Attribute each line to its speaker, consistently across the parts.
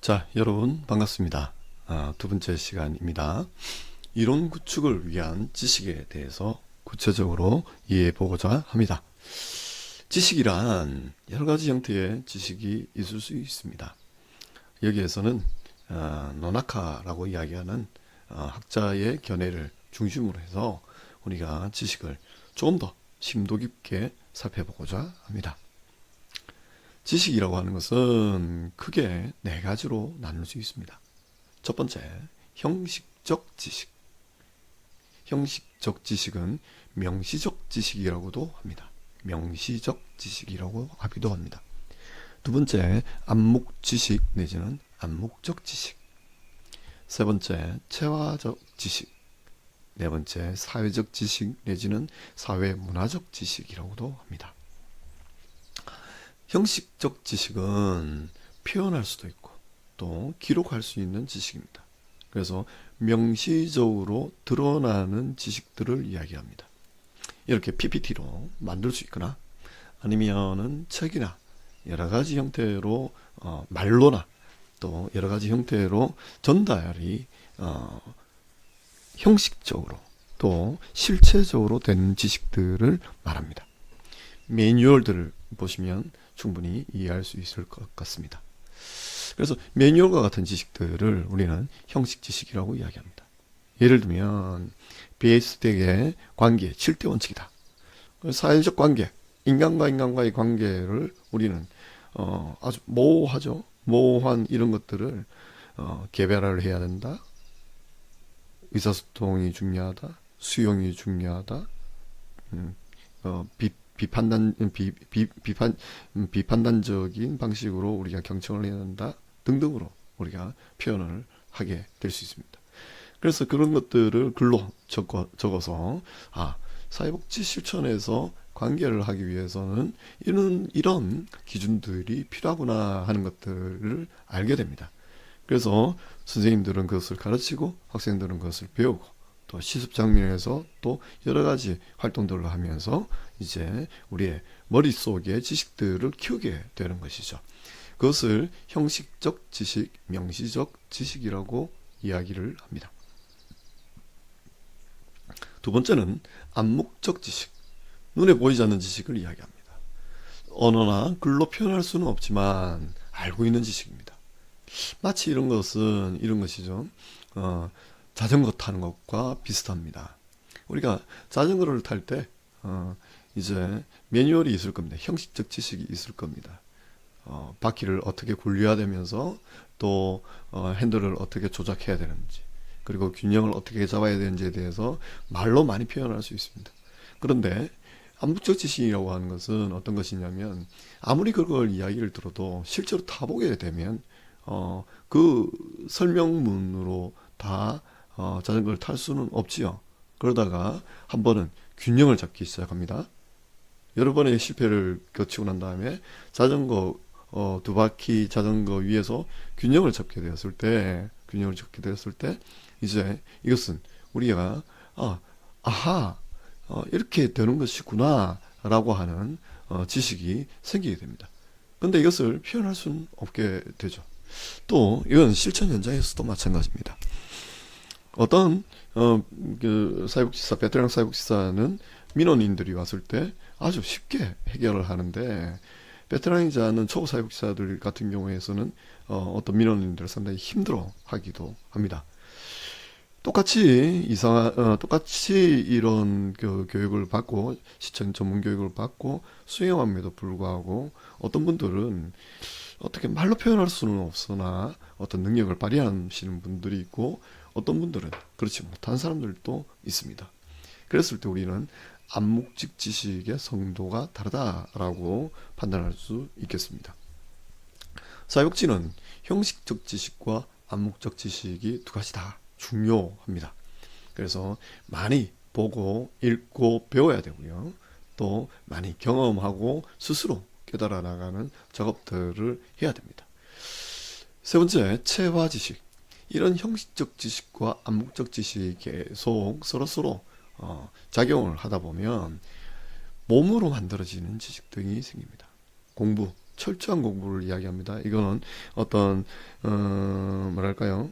Speaker 1: 자, 여러분 반갑습니다. 두 번째 시간입니다. 이론 구축을 위한 지식에 대해서 구체적으로 이해해 보고자 합니다. 지식이란 여러 가지 형태의 지식이 있을 수 있습니다. 여기에서는 노나카라고 이야기하는 학자의 견해를 중심으로 해서 우리가 지식을 조금 더 심도 깊게 살펴보고자 합니다. 지식이라고 하는 것은 크게 네 가지로 나눌 수 있습니다. 첫 번째, 형식적 지식. 형식적 지식은 명시적 지식이라고도 합니다. 명시적 지식이라고 하기도 합니다. 두 번째, 암묵 지식 내지는 암묵적 지식. 세 번째, 체화적 지식. 네 번째, 사회적 지식 내지는 사회문화적 지식이라고도 합니다. 형식적 지식은 표현할 수도 있고 또 기록할 수 있는 지식입니다. 그래서 명시적으로 드러나는 지식들을 이야기합니다. 이렇게 PPT로 만들 수 있거나 아니면은 책이나 여러 가지 형태로 말로나 또 여러 가지 형태로 전달이 형식적으로 또 실체적으로 된 지식들을 말합니다. 매뉴얼들을 보시면 충분히 이해할 수 있을 것 같습니다. 그래서 매뉴얼과 같은 지식들을 우리는 형식 지식이라고 이야기합니다. 예를 들면 베이스덱의 관계 7대 원칙이다. 사회적 관계, 인간과 인간과의 관계를 우리는 아주 모호하죠. 모호한 이런 것들을 개별화를 해야 된다. 의사소통이 중요하다. 수용이 중요하다. 비판단적인 방식으로 우리가 경청을 해야 한다 등등으로 우리가 표현을 하게 될 수 있습니다. 그래서 그런 것들을 글로 적어서 사회복지 실천에서 관계를 하기 위해서는 이런 기준들이 필요하구나 하는 것들을 알게 됩니다. 그래서 선생님들은 그것을 가르치고 학생들은 그것을 배우고 또 시습 장면에서 또 여러 가지 활동들을 하면서 이제 우리의 머릿속에 지식들을 키우게 되는 것이죠. 그것을 형식적 지식, 명시적 지식이라고 이야기를 합니다. 두 번째는 암묵적 지식, 눈에 보이지 않는 지식을 이야기합니다. 언어나 글로 표현할 수는 없지만 알고 있는 지식입니다. 마치 이런 것이죠. 자전거 타는 것과 비슷합니다. 우리가 자전거를 탈 때 이제 매뉴얼이 있을 겁니다. 형식적 지식이 있을 겁니다. 바퀴를 어떻게 굴려야 되면서 또 핸들을 어떻게 조작해야 되는지 그리고 균형을 어떻게 잡아야 되는지에 대해서 말로 많이 표현할 수 있습니다. 그런데 암묵적 지식이라고 하는 것은 어떤 것이냐면 아무리 그걸 이야기를 들어도 실제로 타보게 되면 그 설명문으로 다 자전거를 탈 수는 없지요. 그러다가 한 번은 균형을 잡기 시작합니다. 여러 번의 실패를 거치고 난 다음에 자전거 두 바퀴 자전거 위에서 균형을 잡게 되었을 때 이제 이것은 우리가 이렇게 되는 것이구나 라고 하는 지식이 생기게 됩니다. 그런데 이것을 표현할 수는 없게 되죠. 또 이건 실천 현장에서도 마찬가지입니다. 어떤 사회복지사, 베테랑 사회복지사는 민원인들이 왔을 때 아주 쉽게 해결을 하는데 베테랑이지 않은 초보 사회복지사들 같은 경우에서는 어떤 민원인들을 상당히 힘들어 하기도 합니다. 똑같이 이런 교육을 받고 시청 전문 교육을 받고 수행함에도 불구하고 어떤 분들은 어떻게 말로 표현할 수는 없으나 어떤 능력을 발휘하시는 분들이 있고 어떤 분들은 그렇지 못한 사람들도 있습니다. 그랬을 때 우리는 암묵적 지식의 성도가 다르다라고 판단할 수 있겠습니다. 사회복지는 형식적 지식과 암묵적 지식이 두 가지 다 중요합니다. 그래서 많이 보고 읽고 배워야 되고요. 또 많이 경험하고 스스로 깨달아 나가는 작업들을 해야 됩니다. 세 번째, 체화 지식. 이런 형식적 지식과 암묵적 지식이 계속 서로 작용을 하다 보면 몸으로 만들어지는 지식 등이 생깁니다. 공부, 철저한 공부를 이야기합니다. 이거는 어떤 뭐랄까요?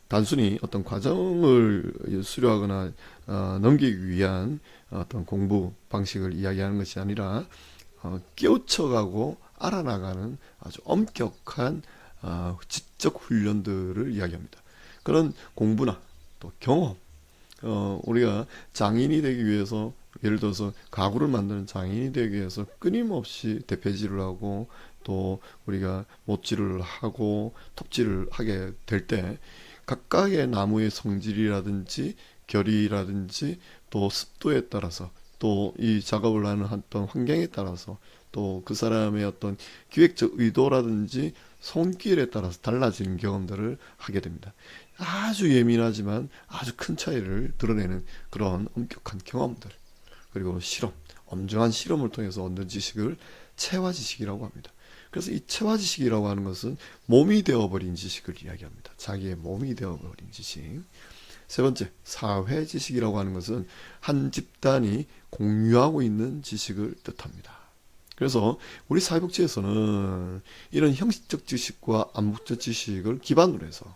Speaker 1: 단순히 어떤 과정을 수료하거나 넘기기 위한 어떤 공부 방식을 이야기하는 것이 아니라 깨우쳐가고 알아나가는 아주 엄격한 지적 훈련들을 이야기합니다. 그런 공부나 또 경험, 우리가 장인이 되기 위해서 예를 들어서 가구를 만드는 장인이 되기 위해서 끊임없이 대패질을 하고 또 우리가 못질을 하고 톱질을 하게 될 때 각각의 나무의 성질이라든지 결이라든지 또 습도에 따라서 또 이 작업을 하는 어떤 환경에 따라서 또 그 사람의 어떤 기획적 의도라든지 손길에 따라서 달라지는 경험들을 하게 됩니다. 아주 예민하지만 아주 큰 차이를 드러내는 그런 엄격한 경험들, 그리고 실험, 엄정한 실험을 통해서 얻는 지식을 체화 지식이라고 합니다. 그래서 이 체화 지식이라고 하는 것은 몸이 되어버린 지식을 이야기합니다. 자기의 몸이 되어버린 지식. 세 번째, 사회 지식이라고 하는 것은 한 집단이 공유하고 있는 지식을 뜻합니다. 그래서 우리 사회복지에서는 이런 형식적 지식과 암묵적 지식을 기반으로 해서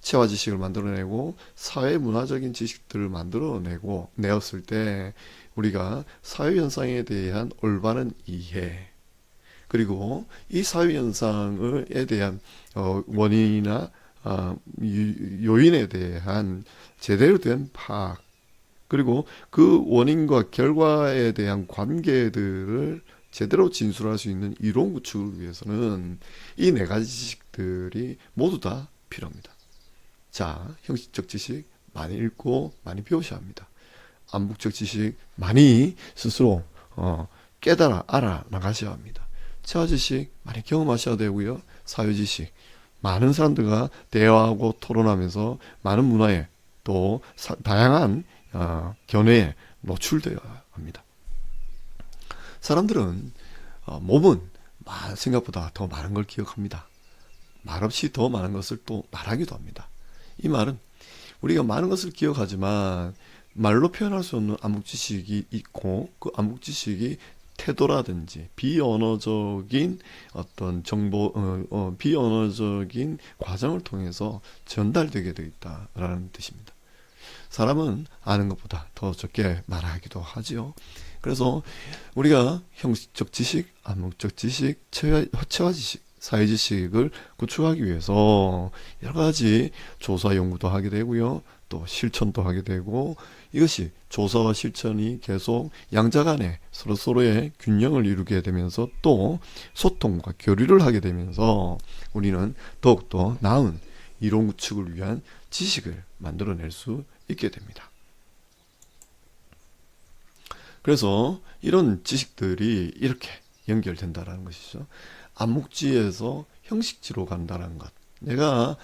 Speaker 1: 체화 지식을 만들어내고 사회 문화적인 지식들을 만들어내고 내었을 때 우리가 사회 현상에 대한 올바른 이해, 그리고 이 사회 현상에 대한 원인이나 요인에 대한 제대로 된 파악, 그리고 그 원인과 결과에 대한 관계들을 제대로 진술할 수 있는 이론 구축을 위해서는 이 네 가지 지식들이 모두 다 필요합니다. 자, 형식적 지식 많이 읽고 많이 배우셔야 합니다. 암묵적 지식 많이 스스로 깨달아 알아나가셔야 합니다. 체화 지식 많이 경험하셔야 되고요. 사회 지식 많은 사람들과 대화하고 토론하면서 많은 문화에 또 다양한 견해에 노출되어야 합니다. 사람들은 몸은 생각보다 더 많은 걸 기억합니다. 말없이 더 많은 것을 또 말하기도 합니다. 이 말은 우리가 많은 것을 기억하지만 말로 표현할 수 없는 암묵 지식이 있고 그 암묵 지식이 태도라든지 비언어적인 어떤 정보, 비언어적인 과정을 통해서 전달되게 되어 있다라는 뜻입니다. 사람은 아는 것보다 더 적게 말하기도 하지요. 그래서 우리가 형식적 지식, 암묵적 지식, 체화 지식, 사회 지식을 구축하기 위해서 여러 가지 조사 연구도 하게 되고요. 또 실천도 하게 되고, 이것이 조사와 실천이 계속 양자 간에 서로서로의 균형을 이루게 되면서 또 소통과 교류를 하게 되면서 우리는 더욱더 나은 이론 구축을 위한 지식을 만들어낼 수 있게 됩니다. 그래서 이런 지식들이 이렇게 연결된다라는 것이죠. 암묵지에서 형식지로 간다는 것. 내가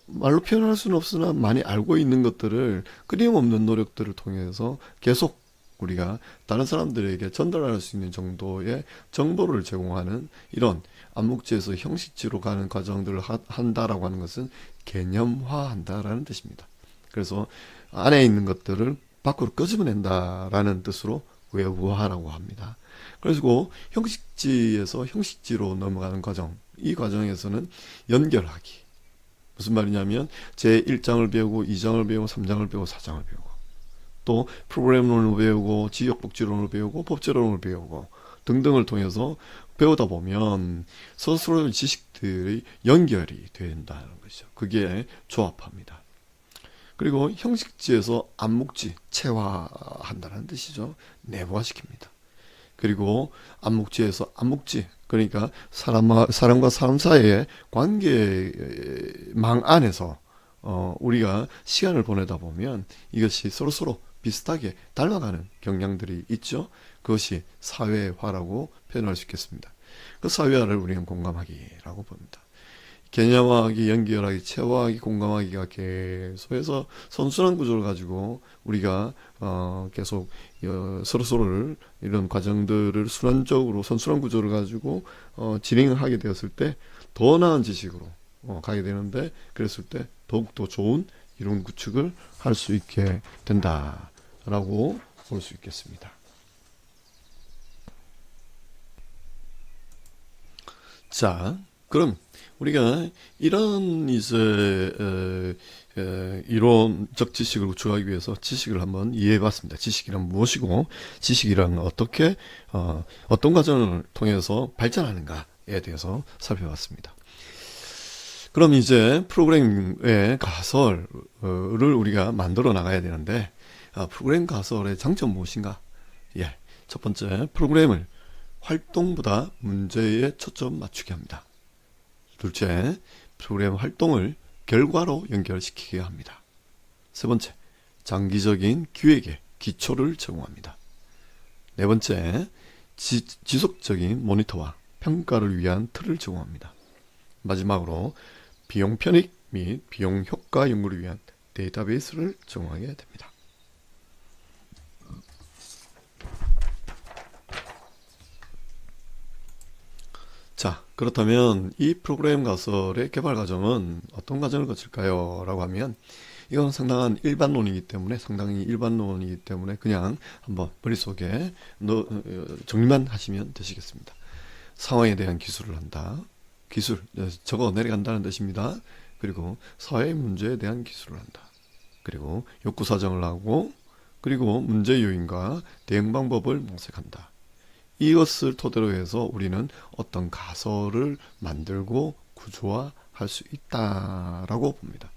Speaker 1: 말로 표현할 수는 없으나 많이 알고 있는 것들을 끊임없는 노력들을 통해서 계속 우리가 다른 사람들에게 전달할 수 있는 정도의 정보를 제공하는 이런 암묵지에서 형식지로 가는 과정들을 한다라고 하는 것은 개념화한다라는 뜻입니다. 그래서 안에 있는 것들을 밖으로 끄집어낸다라는 뜻으로 외부화라고 합니다. 그리고 형식지에서 형식지로 넘어가는 과정, 이 과정에서는 연결하기. 무슨 말이냐면 제1장을 배우고 2장을 배우고 3장을 배우고 4장을 배우고 또 프로그램론을 배우고 지역복지론을 배우고 법제론을 배우고 등등을 통해서 배우다 보면 서로의 지식들이 연결이 된다는 것이죠. 그게 조합합니다. 그리고 형식지에서 암묵지, 체화한다는 뜻이죠. 내부화시킵니다. 그리고 암묵지에서 암묵지, 그러니까 사람과 사람 사이의 관계망 안에서 우리가 시간을 보내다 보면 이것이 서로서로 비슷하게 닮아가는 경향들이 있죠. 그것이 사회화라고 표현할 수 있겠습니다. 그 사회화를 우리는 공감하기라고 봅니다. 개념화하기, 연결하기, 체화하기, 공감하기가 계속해서 선순환 구조를 가지고 우리가 계속 서로서로를 이런 과정들을 순환적으로 선순환 구조를 가지고 진행을 하게 되었을 때 더 나은 지식으로 가게 되는데, 그랬을 때 더욱더 좋은 이론 구축을 할 수 있게 된다라고 볼 수 있겠습니다. 자, 그럼 우리가 이런 이제 이론적 지식을 구축하기 위해서 지식을 한번 이해해봤습니다. 지식이란 무엇이고 지식이란 어떻게 어떤 과정을 통해서 발전하는가에 대해서 살펴봤습니다. 그럼 이제 프로그램의 가설을 우리가 만들어 나가야 되는데 프로그램 가설의 장점 무엇인가? 예, 첫 번째, 프로그램을 활동보다 문제에 초점 맞추게 합니다. 둘째, 프로그램 활동을 결과로 연결시키게 합니다. 세 번째, 장기적인 기획에 기초를 제공합니다. 네 번째, 지속적인 모니터와 평가를 위한 틀을 제공합니다. 마지막으로 비용 편익 및 비용 효과 연구를 위한 데이터베이스를 제공하게 됩니다. 자, 그렇다면 이 프로그램 가설의 개발 과정은 어떤 과정을 거칠까요? 라고 하면 이건 상당히 일반론이기 때문에 그냥 한번 머릿속에 정리만 하시면 되시겠습니다. 상황에 대한 기술을 한다. 기술, 적어 내려간다는 뜻입니다. 그리고 사회 문제에 대한 기술을 한다. 그리고 욕구 사정을 하고 그리고 문제 요인과 대응 방법을 모색한다. 이것을 토대로 해서 우리는 어떤 가설을 만들고 구조화할 수 있다라고 봅니다.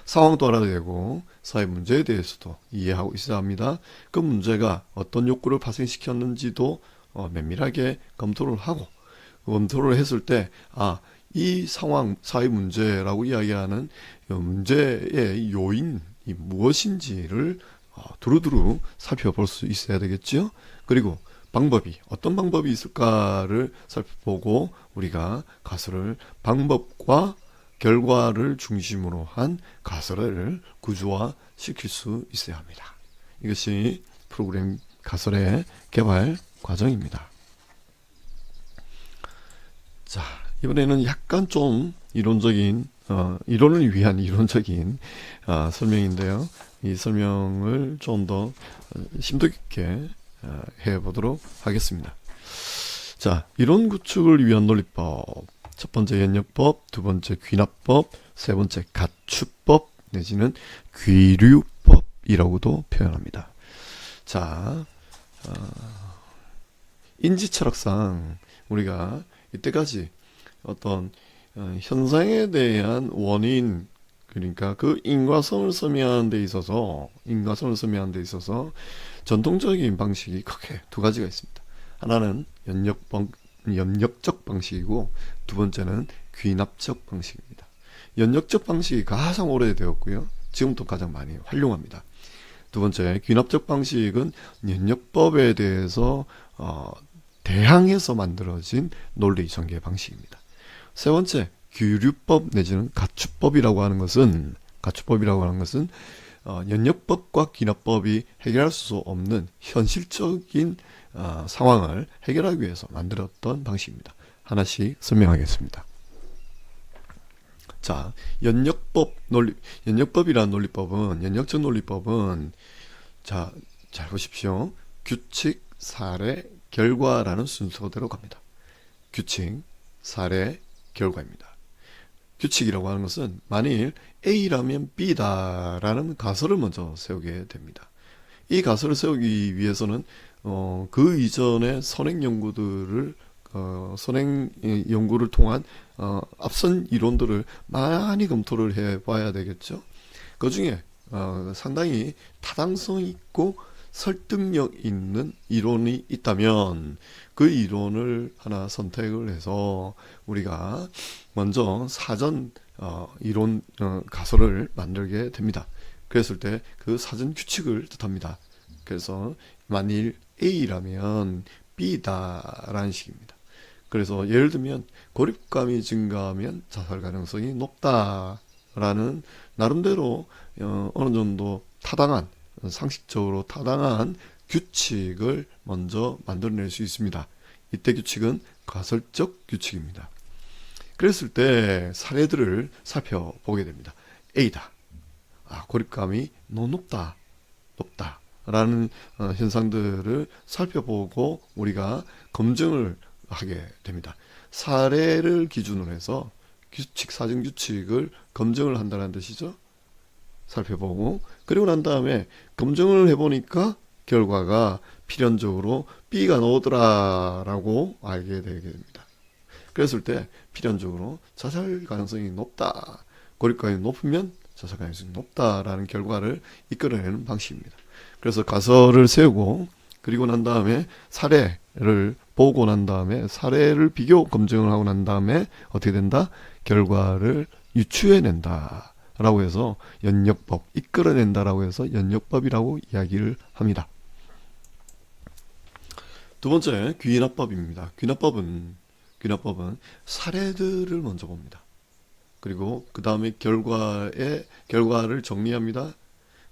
Speaker 1: 상황도 알아야 되고 사회 문제에 대해서도 이해하고 있어야 합니다. 그 문제가 어떤 욕구를 발생시켰는지도 면밀하게 검토를 하고 검토를 했을 때 이 상황, 사회 문제라고 이야기하는 문제의 요인이 무엇인지를 두루두루 살펴볼 수 있어야 되겠죠. 그리고 어떤 방법이 있을까를 살펴보고 우리가 가설을 방법과 결과를 중심으로 한 가설을 구조화시킬 수 있어야 합니다. 이것이 프로그램 가설의 개발 과정입니다. 자, 이번에는 약간 좀 이론적인 이론을 위한 이론적인 설명인데요. 이 설명을 좀 더 심도 깊게 해보도록 하겠습니다. 자, 이론 구축을 위한 논리법. 첫 번째 연역법, 두 번째 귀납법, 세 번째 가축법 내지는 귀류법이라고도 표현합니다. 자, 인지철학상 우리가 이때까지 어떤 현상에 대한 원인, 그러니까 그 인과성을 설명하는 데 있어서 전통적인 방식이 크게 두 가지가 있습니다. 하나는 연역적 방식이고 두 번째는 귀납적 방식입니다. 연역적 방식이 가장 오래되었고요. 지금도 가장 많이 활용합니다. 두 번째, 귀납적 방식은 연역법에 대해서 대항해서 만들어진 논리 전개 방식입니다. 세 번째, 귀류법 내지는 가축법이라고 하는 것은 연역법과 귀납법이 해결할 수 없는 현실적인 상황을 해결하기 위해서 만들었던 방식입니다. 하나씩 설명하겠습니다. 자, 연역법이라는 논리법은, 연역적 논리법은, 자, 잘 보십시오. 규칙, 사례, 결과라는 순서대로 갑니다. 규칙, 사례, 결과입니다. 규칙이라고 하는 것은 만일 A라면 B다라는 가설을 먼저 세우게 됩니다. 이 가설을 세우기 위해서는 그 이전의 선행 연구를 통한 앞선 이론들을 많이 검토를 해봐야 되겠죠. 그 중에 상당히 타당성 있고 설득력 있는 이론이 있다면 그 이론을 하나 선택을 해서 우리가 먼저 사전 이론 가설을 만들게 됩니다. 그랬을 때 그 사전 규칙을 뜻합니다. 그래서 만일 A라면 B다라는 식입니다. 그래서 예를 들면 고립감이 증가하면 자살 가능성이 높다라는 나름대로 어느 정도 타당한, 상식적으로 타당한 규칙을 먼저 만들어낼 수 있습니다. 이때 규칙은 가설적 규칙입니다. 그랬을 때 사례들을 살펴보게 됩니다. A다. 고립감이 너무 높다. 라는 현상들을 살펴보고 우리가 검증을 하게 됩니다. 사례를 기준으로 해서 사정 규칙을 검증을 한다는 뜻이죠. 살펴보고 그리고 난 다음에 검증을 해보니까 결과가 필연적으로 B가 나오더라라고 알게 되게 됩니다. 그랬을 때 필연적으로 자살 가능성이 높다. 고립감이 높으면 자살 가능성이 높다라는 결과를 이끌어내는 방식입니다. 그래서 가설을 세우고 그리고 난 다음에 사례를 보고 난 다음에 사례를 비교 검증을 하고 난 다음에 어떻게 된다? 결과를 유추해낸다. 라고 해서 연역법, 이끌어낸다라고 해서 연역법이라고 이야기를 합니다. 두 번째, 귀납법입니다. 귀납법은 사례들을 먼저 봅니다. 그리고 그 다음에 결과를 정리합니다.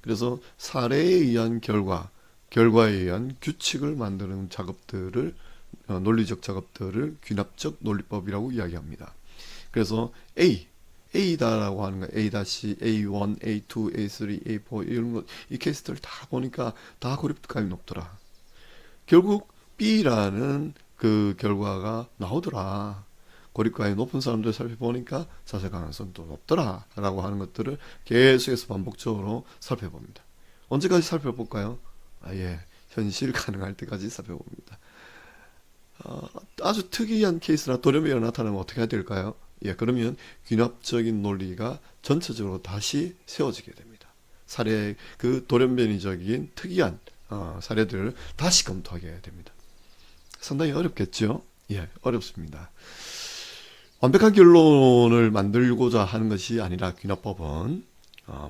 Speaker 1: 그래서 사례에 의한 결과에 의한 규칙을 만드는 작업들을 논리적 작업들을 귀납적 논리법이라고 이야기합니다. 그래서 A다라고 하는 거, A-, A1, A2, A3, A4 이런 거, 이 케이스들 다 보니까 다 고립감이 높더라. 결국 B라는 그 결과가 나오더라. 고립감이 높은 사람들 살펴보니까 자살 가능성도 높더라. 라고 하는 것들을 계속해서 반복적으로 살펴봅니다. 언제까지 살펴볼까요? 현실 가능할 때까지 살펴봅니다. 아주 특이한 케이스나 돌연변이가 나타나면 어떻게 해야 될까요? 그러면 귀납적인 논리가 전체적으로 다시 세워지게 됩니다. 그 돌연변이적인 특이한 사례들을 다시 검토하게 됩니다. 상당히 어렵겠죠? 어렵습니다. 완벽한 결론을 만들고자 하는 것이 아니라 귀납법은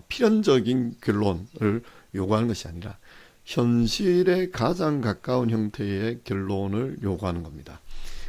Speaker 1: 필연적인 결론을 요구하는 것이 아니라 현실에 가장 가까운 형태의 결론을 요구하는 겁니다.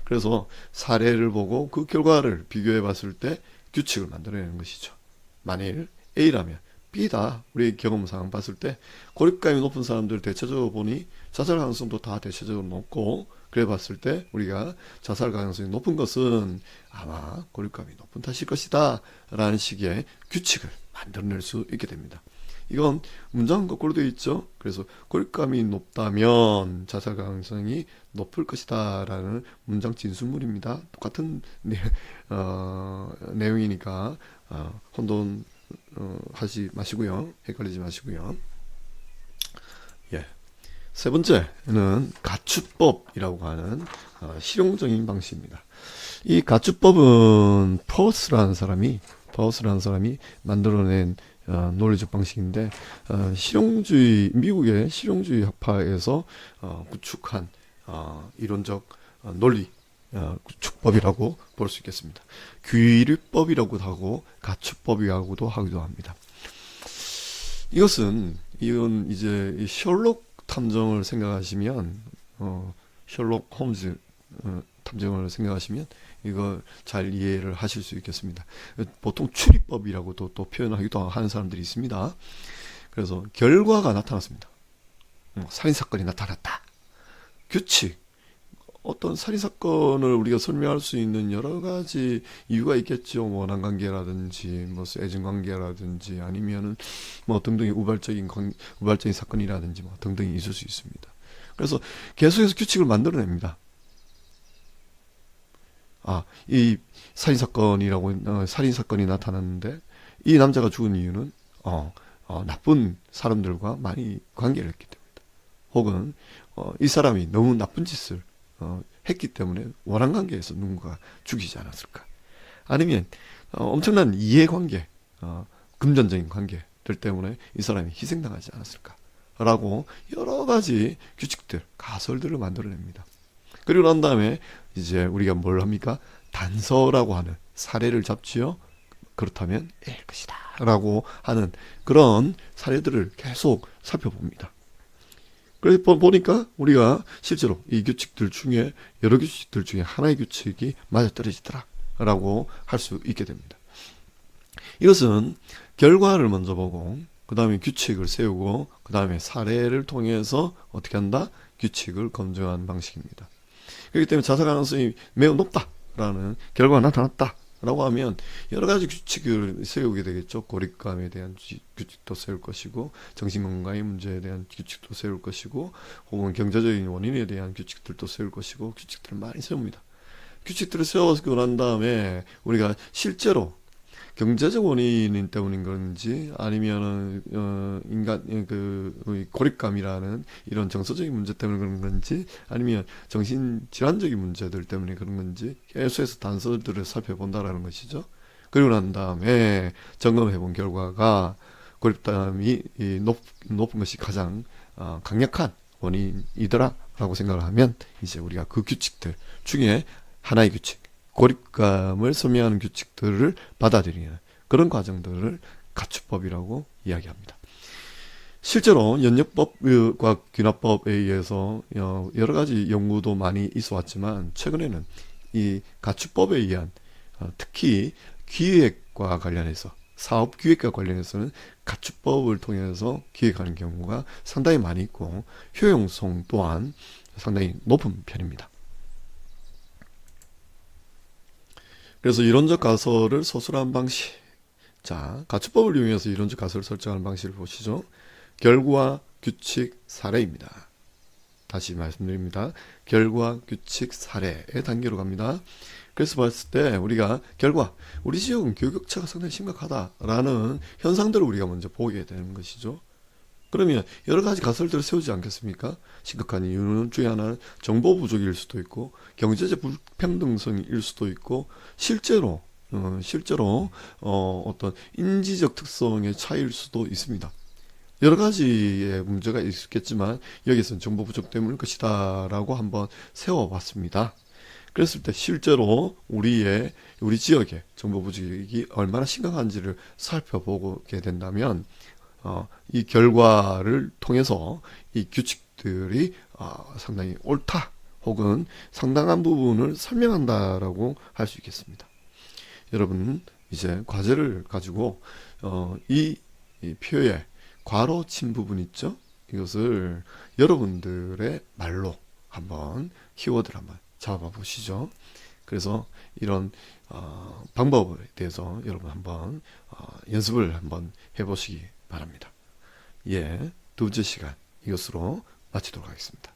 Speaker 1: 그래서 사례를 보고 그 결과를 비교해 봤을 때 규칙을 만들어내는 것이죠. 만일 A라면 B다. 우리 경험상 봤을 때 고립감이 높은 사람들 대체적으로 보니 자살 가능성도 다 대체적으로 높고 그래 봤을 때 우리가 자살 가능성이 높은 것은 아마 고립감이 높은 탓일 것이다 라는 식의 규칙을 만들어낼 수 있게 됩니다. 이건 문장은 거꾸로 되어 있죠. 그래서 고립감이 높다면 자살 가능성이 높을 것이다 라는 문장 진술물입니다. 똑같은 내용이니까 혼돈하지 마시고요. 헷갈리지 마시고요. 세 번째는 가축법이라고 하는 실용적인 방식입니다. 이 가축법은 퍼스라는 사람이 만들어낸 논리적 방식인데 미국의 실용주의 학파에서 구축한 이론적 논리 구축법이라고 볼 수 있겠습니다. 귀류법이라고도 하고 가축법이라고도 하기도 합니다. 이건 이제 셜록 탐정을 생각하시면 셜록 홈즈 탐정을 생각하시면 이걸 잘 이해를 하실 수 있겠습니다. 보통 추리법이라고도 또 표현하기도 하는 사람들이 있습니다. 그래서 결과가 나타났습니다. 살인사건이 나타났다. 규칙. 어떤 살인사건을 우리가 설명할 수 있는 여러 가지 이유가 있겠죠. 원한관계라든지, 애증관계라든지, 아니면은, 등등의 우발적인 사건이라든지, 등등이 있을 수 있습니다. 그래서 계속해서 규칙을 만들어냅니다. 이 살인사건이 나타났는데, 이 남자가 죽은 이유는, 나쁜 사람들과 많이 관계를 했기 때문이다. 혹은, 이 사람이 너무 나쁜 짓을 했기 때문에 원한관계에서 누군가 죽이지 않았을까? 아니면 엄청난 이해관계, 금전적인 관계들 때문에 이 사람이 희생당하지 않았을까? 라고 여러 가지 규칙들, 가설들을 만들어냅니다. 그리고 난 다음에 이제 우리가 뭘 합니까? 단서라고 하는 사례를 잡지요. 그렇다면 A일 것이다 라고 하는 그런 사례들을 계속 살펴봅니다. 그래서 보니까 우리가 실제로 이 규칙들 중에 여러 규칙들 중에 하나의 규칙이 맞아떨어지더라 라고 할 수 있게 됩니다. 이것은 결과를 먼저 보고 그 다음에 규칙을 세우고 그 다음에 사례를 통해서 어떻게 한다? 규칙을 검증하는 방식입니다. 그렇기 때문에 자살 가능성이 매우 높다라는 결과가 나타났다 라고 하면 여러 가지 규칙을 세우게 되겠죠. 고립감에 대한 규칙도 세울 것이고 정신건강의 문제에 대한 규칙도 세울 것이고 혹은 경제적인 원인에 대한 규칙들도 세울 것이고 규칙들을 많이 세웁니다. 규칙들을 세워서 난 다음에 우리가 실제로 경제적 원인 때문인 건지 아니면은 인간 우리 고립감이라는 이런 정서적인 문제 때문에 그런 건지 아니면 정신 질환적인 문제들 때문에 그런 건지 계속해서 단서들을 살펴본다라는 것이죠. 그리고 난 다음에 점검해 본 결과가 고립감이 높은 것이 가장 강력한 원인이더라라고 생각을 하면 이제 우리가 그 규칙들 중에 하나의 규칙, 고립감을 설명하는 규칙들을 받아들이는 그런 과정들을 가축법이라고 이야기합니다. 실제로 연역법과 균합법에 의해서 여러 가지 연구도 많이 있어 왔지만 최근에는 이 가축법에 의한 특히 기획과 관련해서 사업 기획과 관련해서는 가축법을 통해서 기획하는 경우가 상당히 많이 있고 효용성 또한 상당히 높은 편입니다. 그래서 이론적 가설을 서술한 방식. 자, 가축법을 이용해서 이론적 가설을 설정하는 방식을 보시죠. 결과, 규칙, 사례입니다. 다시 말씀드립니다. 결과, 규칙, 사례의 단계로 갑니다. 그래서 봤을 때 우리가 결과, 우리 지역은 교육격차가 상당히 심각하다라는 현상들을 우리가 먼저 보게 되는 것이죠. 그러면 여러 가지 가설들을 세우지 않겠습니까? 심각한 이유는 중에 하나는 정보 부족일 수도 있고 경제적 불평등성일 수도 있고 실제로 어떤 인지적 특성의 차이일 수도 있습니다. 여러 가지의 문제가 있겠지만 여기서는 정보 부족 때문일 것이다 라고 한번 세워봤습니다. 그랬을 때 실제로 우리 지역의 정보 부족이 얼마나 심각한지를 살펴보게 된다면 이 결과를 통해서 이 규칙들이 상당히 옳다 혹은 상당한 부분을 설명한다라고 할 수 있겠습니다. 여러분 이제 과제를 가지고 이 표에 괄호 친 부분 있죠? 이것을 여러분들의 말로 한번 키워드를 한번 잡아 보시죠. 그래서 이런 방법에 대해서 여러분 한번 연습을 한번 해보시기 바랍니다. 예, 두 번째 시간 이것으로 마치도록 하겠습니다.